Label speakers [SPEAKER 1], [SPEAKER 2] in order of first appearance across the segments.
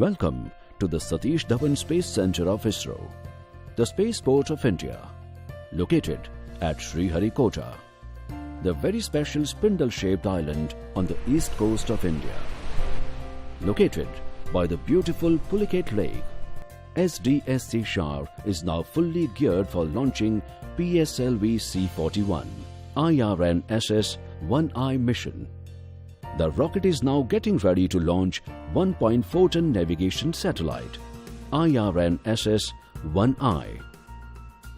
[SPEAKER 1] Welcome to the Satish Dhawan Space Center of Isro, the spaceport of India, located at Sriharikota, the very special spindle-shaped island on the east coast of India. Located by the beautiful Pulicat Lake, SDSC Shar is now fully geared for launching PSLV C-41 IRNSS 1I mission. The rocket is now getting ready to launch 1.4-ton navigation satellite, IRNSS 1I.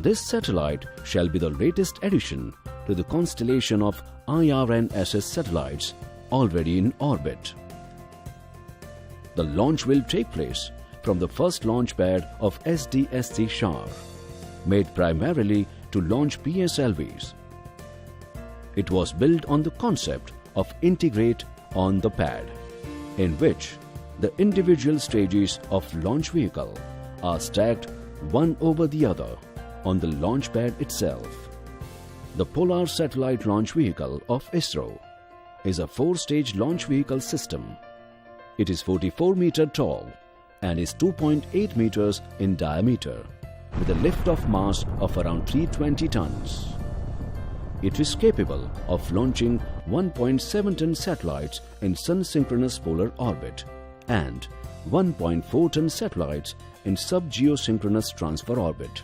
[SPEAKER 1] This satellite shall be the latest addition to the constellation of IRNSS satellites already in orbit. The launch will take place from the first launch pad of SDSC Shar, made primarily to launch PSLVs. It was built on the concept of integrate on the pad, in which the individual stages of launch vehicle are stacked one over the other on the launch pad itself. The Polar Satellite Launch Vehicle of Isro is a 4-stage launch vehicle system. It is 44 meters tall and is 2.8 meters in diameter, with a lift-off mass of around 320 tons. It is capable of launching 1.7-ton satellites in sun-synchronous polar orbit and 1.4-ton satellites in sub-geosynchronous transfer orbit.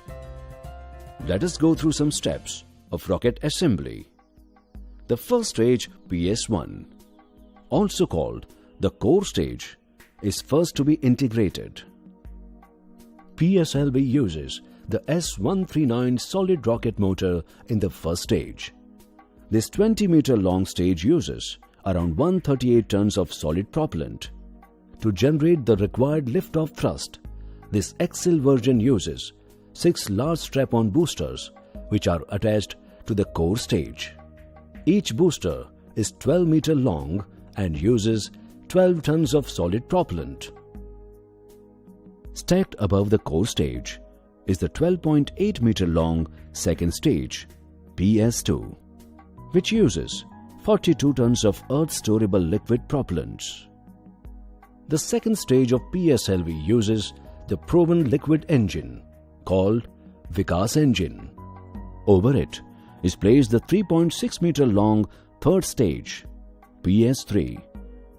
[SPEAKER 1] Let us go through some steps of rocket assembly. The first stage, PS1, also called the core stage, is first to be integrated. PSLV uses the S-139 solid rocket motor in the first stage. This 20-meter long stage uses around 138 tons of solid propellant. To generate the required lift-off thrust, this XL version uses 6 large strap-on boosters which are attached to the core stage. Each booster is 12 meters long and uses 12 tons of solid propellant. Stacked above the core stage is the 12.8 meter long second stage, PS2, which uses 42 tons of earth-storable liquid propellants. The second stage of PSLV uses the proven liquid engine called Vikas engine. Over it is placed the 3.6 meter long third stage, PS3,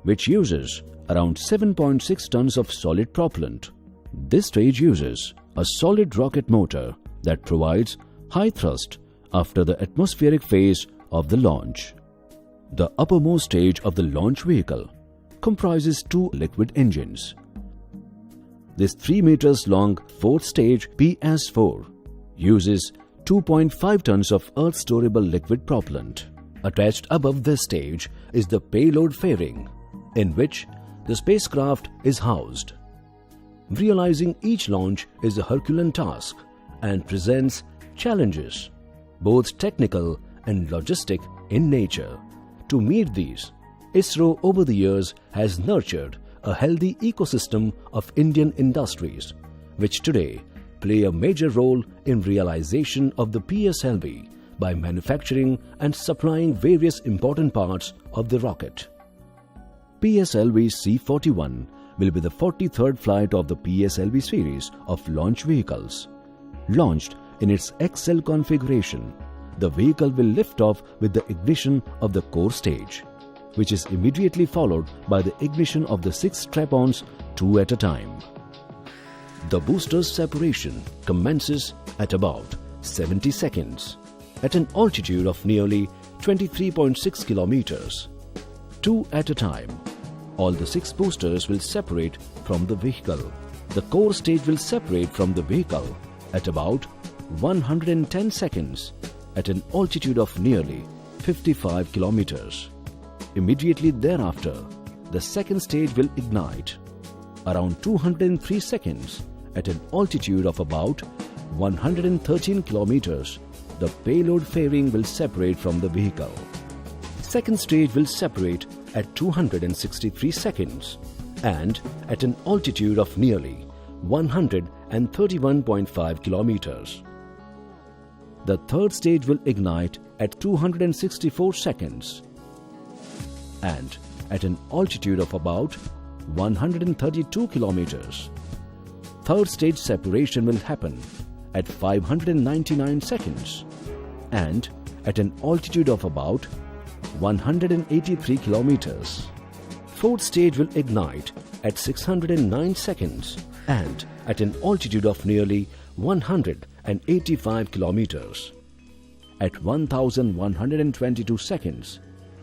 [SPEAKER 1] which uses around 7.6 tons of solid propellant. This stage uses a solid rocket motor that provides high thrust after the atmospheric phase of the launch. The uppermost stage of the launch vehicle comprises 2 liquid engines. This 3 meters long fourth stage, PS4, uses 2.5 tons of earth-storable liquid propellant. Attached above this stage is the payload fairing, in which the spacecraft is housed. Realizing each launch is a Herculean task and presents challenges, both technical and logistic in nature. To meet these, ISRO over the years has nurtured a healthy ecosystem of Indian industries, which today play a major role in realization of the PSLV by manufacturing and supplying various important parts of the rocket. PSLV C-41 will be the 43rd flight of the PSLV series of launch vehicles. Launched in its XL configuration, the vehicle will lift off with the ignition of the core stage, which is immediately followed by the ignition of the 6 strap-ons 2 at a time. The booster's separation commences at about 70 seconds at an altitude of nearly 23.6 kilometers. 2 at a time, all the 6 boosters will separate from the vehicle. The core stage will separate from the vehicle at about 110 seconds at an altitude of nearly 55 kilometers. Immediately thereafter, the second stage will ignite. Around 203 seconds at an altitude of about 113 kilometers, the payload fairing will separate from the vehicle. Second stage will separate at 263 seconds and at an altitude of nearly 131.5 kilometers. The third stage will ignite at 264 seconds and at an altitude of about 132 kilometers. Third stage separation will happen at 599 seconds and at an altitude of about 183 kilometers. Fourth stage will ignite at 609 seconds and at an altitude of nearly 185 kilometers. At 1122 seconds,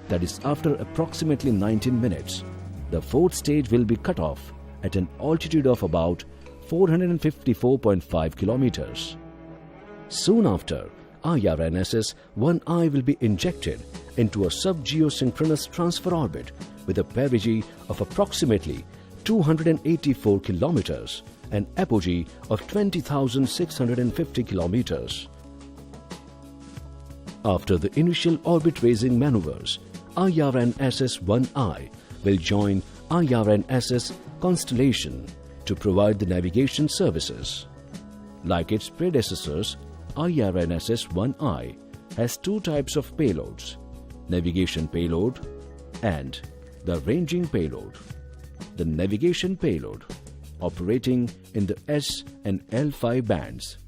[SPEAKER 1] that is after approximately 19 minutes, the fourth stage will be cut off at an altitude of about 454.5 kilometers. Soon after, IRNSS-1I will be injected into a sub-geosynchronous transfer orbit with a perigee of approximately 284 kilometers and apogee of 20,650 kilometers. After the initial orbit-raising maneuvers, IRNSS-1I will join IRNSS Constellation to provide the navigation services. Like its predecessors, IRNSS-1I has two types of payloads: navigation payload and the ranging payload. The navigation payload, operating in the S and L5 bands,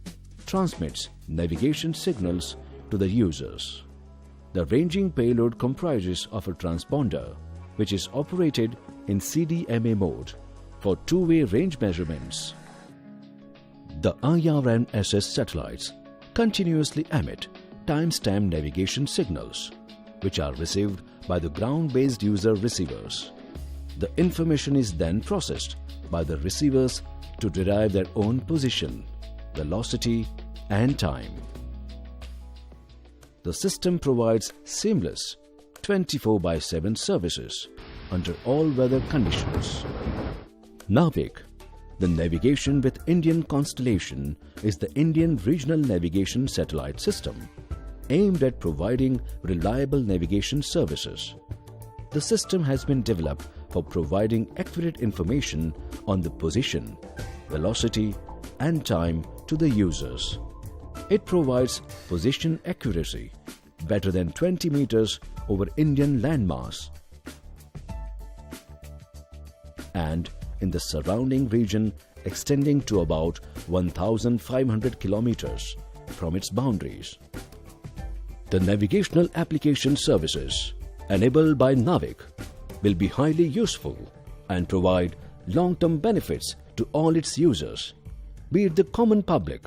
[SPEAKER 1] transmits navigation signals to the users. The ranging payload comprises of a transponder which is operated in CDMA mode for two-way range measurements. The IRNSS satellites continuously emit timestamp navigation signals which are received by the ground-based user receivers. The information is then processed by the receivers to derive their own position, velocity and time. The system provides seamless 24/7 services under all weather conditions. NAVIC, the Navigation with Indian Constellation, is the Indian regional navigation satellite system aimed at providing reliable navigation services. The system has been developed for providing accurate information on the position, velocity and time to the users. It provides position accuracy better than 20 meters over Indian landmass and in the surrounding region extending to about 1,500 kilometers from its boundaries. The navigational application services enabled by NAVIC will be highly useful and provide long-term benefits to all its users, be it the common public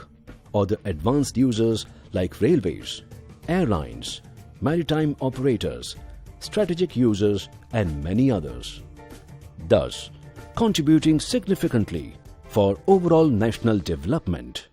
[SPEAKER 1] or the advanced users like railways, airlines, maritime operators, strategic users and many others, thus contributing significantly for overall national development.